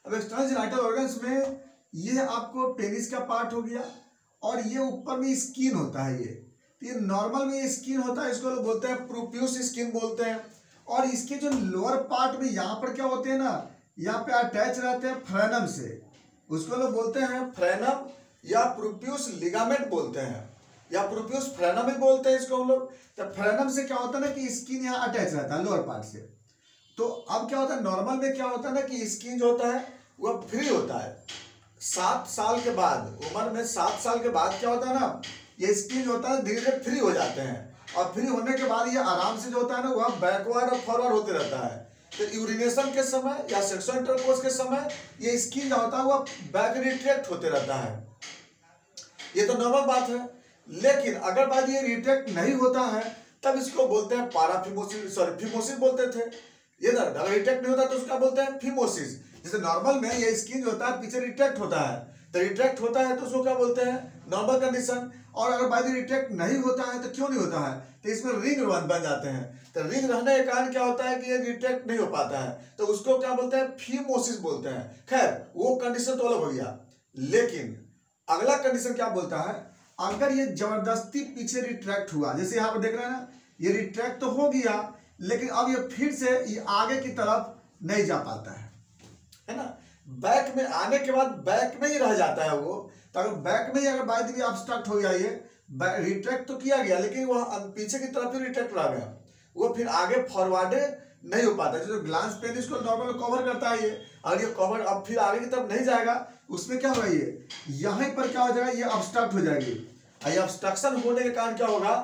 अब external genital organs में ये आपको पेनिस का पार्ट हो गया और ये ऊपर में स्किन होता है। ये नॉर्मल में ये स्किन होता है, इसको लोग बोलते हैं प्रोप्यूस स्किन बोलते हैं। और इसके जो लोअर पार्ट में यहाँ पर क्या होते हैं ना, यहाँ पे अटैच रहते हैं फ्रेनम से, उसको लोग बोलते हैं फ्रेनम या प्रोप्यूस लिगामेंट बोलते हैं, या प्रोप्यूस फ्रेनम भी बोलते हैं इसको हम लोग। तो फ्रेनम से क्या होता है ना कि स्किन यहाँ अटैच रहता है लोअर पार्ट से। तो अब क्या होता है, नॉर्मल में क्या होता है ना कि स्किन जो होता है वह फ्री होता है 7 साल के बाद, उम्र में 7 साल के बाद क्या होता है ना, ये स्किन जो होता है धीरे धीरे फ्री हो जाते हैं। और फ्री होने के बाद ये आराम से जो होता है ना वह बैकवर्ड और फॉरवर्ड होते रहता है। तो यूरिनेशन के समय या सेक्सुअल इंटरकोर्स के समय ये स्किन जो होता है वह बैक रिट्रैक्ट होते रहता है। ये तो नॉर्मल बात है। लेकिन अगर बात ये रिट्रैक्ट नहीं होता है तब इसको बोलते हैं पाराफिमोसिस, सॉरी फिमोसिस बोलते थे। ये अगर रिट्रैक्ट नहीं होता तो उसका बोलते हैं फिमोसिस। जैसे नॉर्मल में ये स्किन जो होता है पीछे रिट्रैक्ट होता है, तो रिट्रैक्ट होता है तो उसको क्या बोलते हैं नॉर्मल कंडीशन। और अगर बाय द रिट्रैक्ट नहीं होता है तो क्यों नहीं होता है, तो इसमें रिंग बन जाते हैं। तो रिंग रहने के कारण क्या होता है कि ये रिट्रैक्ट नहीं हो पाता है, तो उसको क्या बोलते हैं फिमोसिस बोलते हैं। खैर वो कंडीशन तो अलग हो गया। लेकिन अगला कंडीशन क्या बोलता है, अगर ये जबरदस्ती पीछे रिट्रैक्ट हुआ, जैसे यहाँ पर देख रहे हैं ना, ये रिट्रैक्ट तो हो गया लेकिन अब ये फिर से ये आगे की तरफ नहीं जा पाता है ना। बैक में आने के बाद बैक में ही रह जाता है वो। तो अगर बैक में ही अगर बाय द वे ऑब्स्ट्रक्ट हो गया, ये रिट्रैक्ट तो किया गया लेकिन वह पीछे की तरफ ही रिट्रैक्ट रह गया, वो फिर आगे फॉरवर्ड नहीं हो पाता। जो ग्लांस पेनिस को नॉर्मल कवर करता है ये, अगर ये कवर अब फिर आगे की तरफ नहीं जाएगा उसमें क्या होगा, ये यहीं पर क्या हो जाएगा, ये ऑब्स्ट्रक्ट हो जाएगी। ये ऑब्स्ट्रक्शन होने के कारण क्या होगा,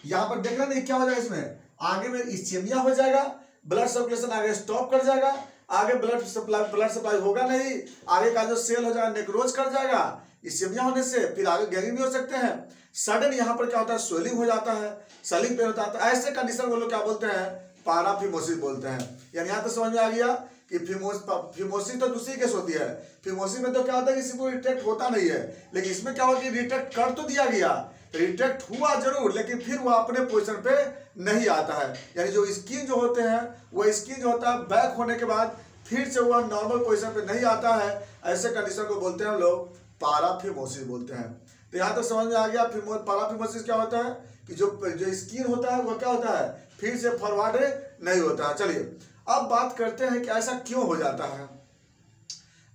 यहाँ पर देख रहे हैं क्या हो जाएगा, इसमें आगे में इस्चेमिया हो जाएगा, ब्लड सर्कुलेशन आगे स्टॉप कर जाएगा, आगे ब्लड सप्लाई होगा नहीं, आगे का जो सेल हो जाएगा नेक्रोज कर जाएगा। इस्चेमिया होने से फिर आगे गैरिंग नहीं हो सकते हैं। सडन यहाँ पर क्या होता है, स्वेलिंग हो जाता है, स्वेलिंग पेन होता है। ऐसे कंडीशन को लोग क्या बोलते हैं, पाराफिमोसिस बोलते हैं। यानी यहाँ तो समझ में आ गया कि फिमोसिस तो दूसरी केस होती है। फिमोसिस में तो क्या होता है, किसी को रिट्रैक्ट होता नहीं है, लेकिन इसमें क्या होता है, रिट्रैक्ट कर तो दिया गया, रिट्रैक्ट हुआ जरूर लेकिन फिर वह अपने पोजीशन पे नहीं आता है। यानी जो स्किन जो होते हैं वो स्किन जो होता है बैक होने के बाद फिर से वह नॉर्मल पोजीशन पे नहीं आता है। ऐसे कंडीशन को बोलते हैं हम लोग पाराफिमोसिस बोलते हैं। तो यहाँ तक समझ में आ गया। पाराफिमोसिस क्या होता है कि जो स्किन होता है वो क्या होता है, फिर से फॉरवर्ड नहीं होता है। चलिए अब बात करते हैं कि ऐसा क्यों हो जाता है।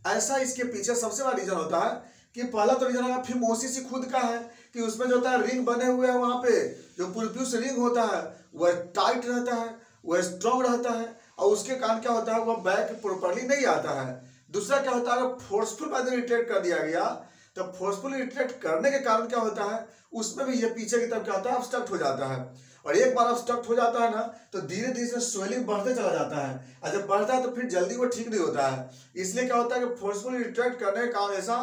ऐसा इसके पीछे सबसे बड़ा रीजन होता है कि पहला तो रीजन फिमोसिस ही खुद का है कि उसमें जो होता है रिंग बने हुए हैं, वहां पे जो प्रोप्यूस रिंग होता है वह टाइट रहता है, वह स्ट्रॉन्ग रहता है और उसके कारण क्या होता है, वह बैक प्रॉपर्ली नहीं आता है। दूसरा क्या होता है, अगर फोर्सफुल बाय द रिट्रैक्ट कर दिया गया तो फोर्सफुल रिट्रैक्ट करने के कारण क्या होता है, उसमें भी ये पीछे की तरफ क्या होता है, ऑब्स्ट्रक्ट हो जाता है। और एक बार ऑब्स्ट्रक्ट हो जाता है ना तो धीरे धीरे स्वेलिंग बढ़ते चला जाता है, और जब बढ़ता है तो फिर जल्दी वो ठीक नहीं होता है। इसलिए क्या होता है कि फोर्सफुल रिट्रैक्ट करने के कारण ऐसा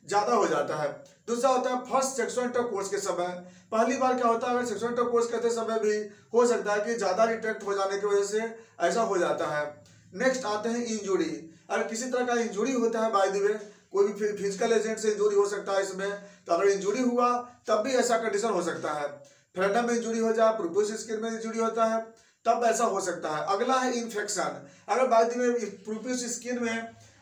ज्यादा हो जाता है। दूसरा होता है फर्स्ट सेक्सुअल इंटरकोर्स के समय, पहली बार क्या होता है, अगर सेक्सुअल इंटरकोर्स करते समय भी हो सकता है कि ज्यादा रिट्रैक्ट हो जाने की वजह से ऐसा हो जाता है। नेक्स्ट आते हैं इंजुरी। अगर किसी तरह का इंजुरी होता है, बाय द वे कोई भी फिजिकल एजेंट से इंजुरी हो सकता है इसमें, तो अगर इंजुरी हुआ तब भी ऐसा कंडीशन हो सकता है। फ्रेंडम में इंजुरी हो जाए, प्रोप्यूस स्किन में इंजुरी होता है तब ऐसा हो सकता है। अगला है इन्फेक्शन। अगर बाय द वे प्रोप्यूस स्किन में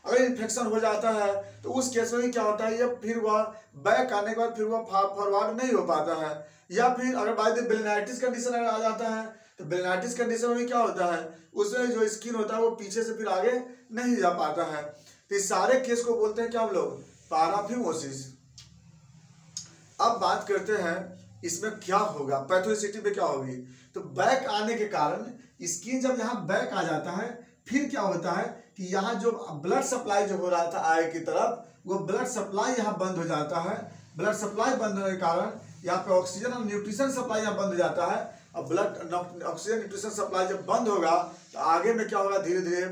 अगर इन्फेक्शन हो जाता है तो उस केस में क्या होता है, ये फिर वह बैक आने के बाद फिर वह फॉरवर्ड नहीं हो पाता है। या फिर अगर बाय द बेलेनाइटिस कंडीशन अगर आ जाता है तो बेलेनाइटिस कंडीशन में क्या होता है, उसमें जो स्किन होता है वो पीछे से फिर आगे नहीं जा पाता है। तो इस सारे केस को बोलते हैं क्या हम लोग, पाराफिमोसिस। अब बात करते हैं इसमें क्या होगा, पैथोसिटी में क्या होगी। तो बैक आने के कारण स्किन जब यहाँ बैक आ जाता है फिर क्या होता है कि यहाँ जो ब्लड सप्लाई जो हो रहा था आगे की तरफ, वो ब्लड सप्लाई यहाँ बंद हो जाता है। ब्लड सप्लाई बंद होने के कारण यहाँ पे ऑक्सीजन और न्यूट्रिशन सप्लाई यहाँ बंद हो जाता है। और ब्लड ऑक्सीजन न्यूट्रिशन सप्लाई जब बंद होगा तो आगे में क्या होगा, धीरे धीरे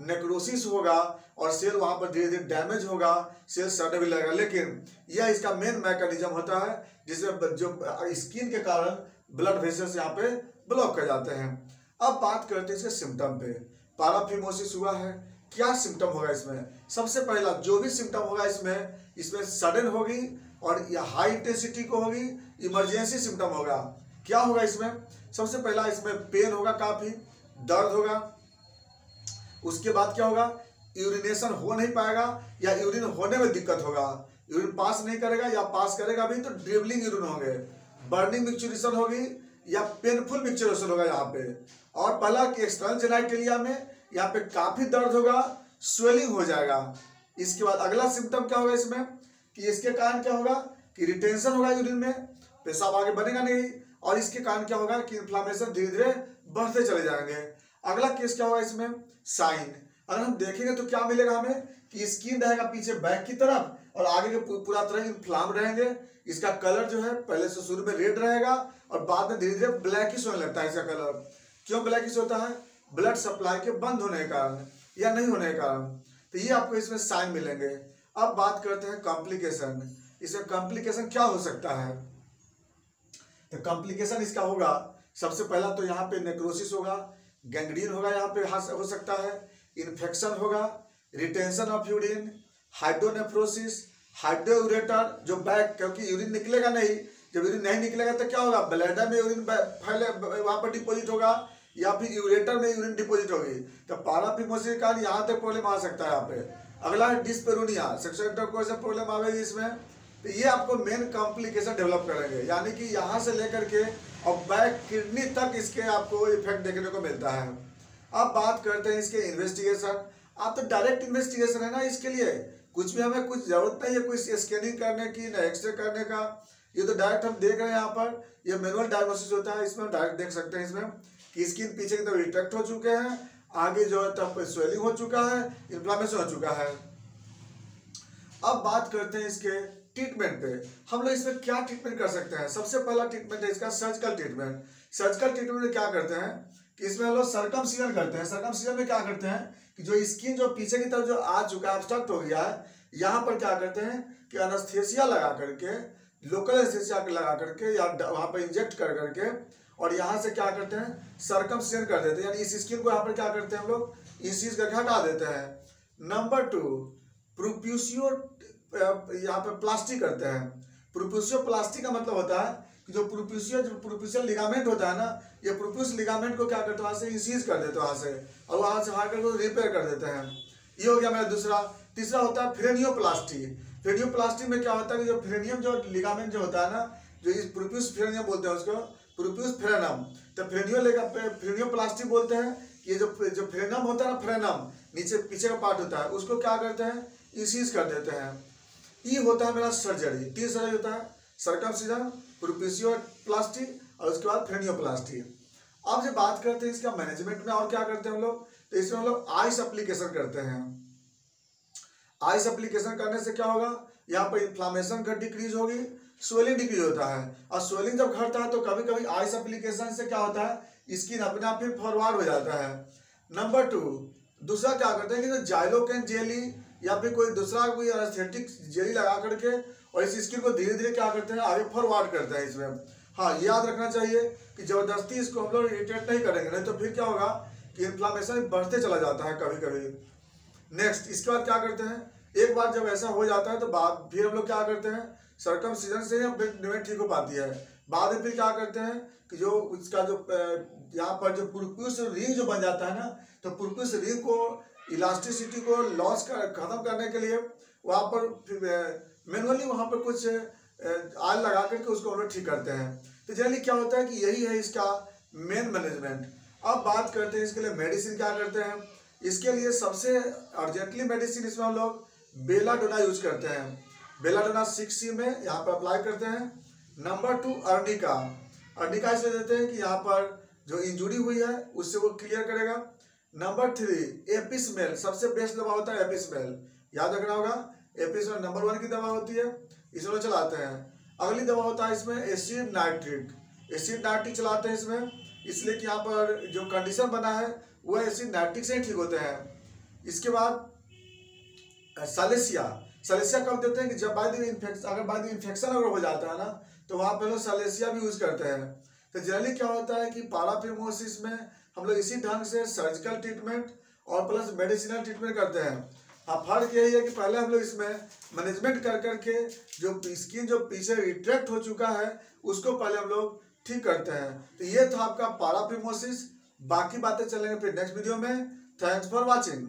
नेक्रोसिस होगा और सेल वहां पर धीरे धीरे डैमेज होगा, सेल सड़ने भी लगेगा। लेकिन यह इसका मेन मैकेनिज्म होता है जिसमें जो स्किन के कारण ब्लड वेसल्स यहाँ पे ब्लॉक कर जाते हैं। अब बात करते हैं इसके सिम्टम पे। पाराफिमोसिस हुआ है, क्या सिम्टम होगा इसमें। सबसे पहला जो भी सिम्टम होगा इसमें सडन होगी और हाई इंटेंसिटी को होगी, इमरजेंसी सिम्टम होगा। क्या होगा इसमें, सबसे पहला इसमें पेन होगा, काफी दर्द होगा। उसके बाद क्या होगा, यूरिनेशन हो नहीं पाएगा या यूरिन होने में दिक्कत होगा, यूरिन पास नहीं करेगा या पास करेगा भी तो ड्रिबलिंग यूरिन होंगे, बर्निंग मिक्चुरेशन होगी या पेनफुल मिक्चुरेशन होगा यहाँ पे। और पहला कि एक्सटर्नल जेनाइटेलिया में यहाँ पे काफी दर्द होगा, स्वेलिंग हो जाएगा। इसके बाद अगला सिम्टम क्या होगा इसमें कि इसके कारण क्या होगा कि रिटेंशन होगा यूरिन में, पेशाब आगे बनेगा नहीं, और इसके कारण क्या होगा कि इन्फ्लामेशन धीरे धीरे बढ़ते चले जाएंगे। अगला केस क्या होगा इसमें, साइन। अगर हम देखेंगे तो क्या मिलेगा हमें कि स्किन रहेगा पीछे बैक की तरफ और आगे के पूरा तरह इन्फ्लाम रहेंगे। इसका कलर जो है पहले से शुरू में रेड रहेगा और बाद में धीरे धीरे ब्लैकिश होने लगता है इसका कलर। क्यों ब्लैकिश होता है, ब्लड सप्लाई के बंद होने के कारण या नहीं होने के कारण। तो ये आपको इसमें साइन मिलेंगे। अब बात करते हैं कॉम्प्लिकेशन। इसमें कॉम्प्लिकेशन क्या हो सकता है, तो कॉम्प्लिकेशन इसका होगा सबसे पहला तो यहाँ पे नेक्रोसिस होगा, गैंग्रीन होगा, यहाँ पे हो सकता है इन्फेक्शन होगा, रिटेंशन ऑफ यूरिन, हाइड्रोनेफ्रोसिस, हाइड्रोयूरेटर जो बैक, क्योंकि यूरिन निकलेगा नहीं, जब यूरिन नहीं निकलेगा तो क्या होगा, ब्लैडर में यूरिन फैले वहां पर डिपोजिट होगा या फिर यूरेटर में यूरिन डिपोजिट होगी, तो पाराफिमोसिस के कारण यहाँ तक प्रॉब्लम आ सकता है यहाँ पे। अगला है डिस्पेरोनिया, सेक्सुअल इंटरकोर्स से प्रॉब्लम आएगी इसमें। तो ये आपको मेन कॉम्प्लिकेशन डेवलप करेंगे, यानी कि यहाँ से लेकर के और बैक किडनी तक इसके आपको इफेक्ट देखने को मिलता है। अब बात करते हैं इसके इन्वेस्टिगेशन। आप तो डायरेक्ट इन्वेस्टिगेशन है ना, इसके लिए कुछ भी हमें कुछ जरूरत नहीं है कुछ स्कैनिंग करने की न एक्सरे करने का, ये तो डायरेक्ट हम देख रहे हैं। यहाँ पर ये मैनुअल डायग्नोसिस होता है, इसमें हम डायरेक्ट देख सकते हैं इसमें कि स्किन पीछे की तरफ रिट्रैक्ट हो चुके हैं, आगे जो है तब स्वेलिंग हो चुका है, इन्फ्लामेशन हो चुका है। अब बात करते हैं इसके ट्रीटमेंट पे। हम लोग इसमें क्या ट्रीटमेंट कर सकते हैं। सबसे पहला ट्रीटमेंट है इसका सर्जिकल ट्रीटमेंट। सर्जिकल ट्रीटमेंट में क्या करते हैं कि इसमें हम लोग सर्कमसिजन करते हैं। सर्कमसिजन में क्या करते हैं कि जो स्किन जो पीछे की तरफ जो आ चुका है, ऑब्स्ट्रक्ट हो गया है, यहाँ पर क्या करते हैं कि एनेस्थीसिया लगा करके, लोकल एनेस्थीसिया लगा करके या वहाँ पर इंजेक्ट कर करके और यहाँ से क्या करते हैं सर्कमसिजन कर देते हैं, यानी इस स्किन को यहाँ पर क्या करते हैं हम लोग इस चीज करके हटा देते हैं। नंबर 2 प्रोप्यूसियो यहाँ पे प्लास्टिक करते हैं। प्रोप्यूसियो प्लास्टिक का मतलब होता है कि जो प्रोप्यूसियल लिगामेंट होता है ना, ये प्रोप्यूस लिगामेंट को क्या करते हैं वहाँ से इंसीज कर देते हैं वहाँ से, और वहाँ से हार्ड करके रिपेयर कर देते हैं। ये हो गया मेरा दूसरा। तीसरा होता है फ्रेनियोप्लास्टी। फ्रेनियोप्लास्टी में क्या होता है कि जो फ्रेनियम जो लिगामेंट जो होता है ना, जो इस प्रोप्यूस फ्रेनियम बोलते हैं उसको, प्रोप्यूस फ्रेनम, तो फ्रेनियोप्लास्टी बोलते हैं कि ये जो फ्रेनम होता है ना, फ्रेनम नीचे पीछे का पार्ट होता है, उसको क्या करते हैं इंसीज कर देते हैं। ये होता है मेरा सर्जरी। 3 सर्जरी होता है, सर्कमसिजन, प्रोप्यूसियोप्लास्टी और उसके बाद फ्रेनियोप्लास्टी। अब जब बात करते हैं इसका मैनेजमेंट में और क्या करते हैं हम लोग, तो इसमें हम लोग आइस एप्लीकेशन करते हैं। आइस एप्लीकेशन करने से क्या होगा, यहाँ पर इन्फ्लामेशन का डिक्रीज होगी, स्वेलिंग डिक्रीज होता है, और स्वेलिंग जब घटता है तो कभी कभी आइस एप्लीकेशन से क्या होता है स्किन अपने आप ही फॉरवर्ड हो जाता है। नंबर 2 दूसरा क्या करते हैं कि जो जाइलोकेन जेली या फिर कोई दूसरा कोई एस्थेटिक जेली लगा करके और इस स्किन को धीरे धीरे क्या करते हैं आगे फॉरवर्ड करते हैं इसमें। हाँ, याद रखना चाहिए कि जबरदस्ती इसको हम लोग इरिटेट नहीं करेंगे, नहीं तो फिर क्या होगा कि इन्फ्लामेशन बढ़ते चला जाता है कभी कभी। नेक्स्ट इसके बाद क्या करते हैं, एक बार जब ऐसा हो जाता है तो बाद फिर हम लोग क्या करते हैं सर्कमसिजन से डिमेंट ठीक हो पाती है। बाद में फिर क्या करते हैं कि जो इसका जो यहाँ पर जो प्रोप्यूस रिंग जो बन जाता है ना, तो प्रोप्यूस रिंग को इलास्टिसिटी को लॉस खत्म करने के लिए वहाँ पर मैनुअली वहाँ पर कुछ आयल लगा करके उसको हम लोग ठीक करते हैं। तो जनरली क्या होता है कि यही है इसका मेन मैनेजमेंट। अब बात करते हैं इसके लिए मेडिसिन क्या करते हैं। इसके लिए सबसे अर्जेंटली मेडिसिन इसमें हम लोग बेलाडोना यूज करते हैं। बेलाडोना 6C में यहाँ पर अप्लाई करते हैं। Number 2 arnica. अर्निका इसलिए देते हैं कि यहाँ पर जो इंजुरी हुई है उससे वो क्लियर करेगा। नंबर 3 एपिस्मेल, सबसे बेस्ट दवा होता है एपिस्मेल, याद रखना होगा। एपिस्मेल नंबर 1 की दवा होती है, इसमें चलाते हैं। अगली दवा होता है इसमें एसिड नाइट्रिक। एसिड नाइट्रिक चलाते हैं इसमें इसलिए कि यहाँ पर जो कंडीशन बना है वह एसिड नाइट्रिक से ही ठीक होते हैं। इसके बाद सलेसिया। सलेसिया कब देते हैं कि जब बाय द इन्फेक्शन अगर हो जाता है ना, तो वहाँ पे लोग सलेसिया भी यूज करते हैं। तो जनरली क्या होता है कि पाराफिमोसिस में हम लोग इसी ढंग से सर्जिकल ट्रीटमेंट और प्लस मेडिसिनल ट्रीटमेंट करते हैं। हाँ, फर्क यही है कि पहले हम लोग इसमें मैनेजमेंट कर करके जो स्किन जो पीछे रिट्रैक्ट हो चुका है उसको पहले हम लोग ठीक करते हैं। तो ये था आपका पाराफिमोसिस। बाकी बातें चलेंगे फिर नेक्स्ट वीडियो में। Thanks for watching.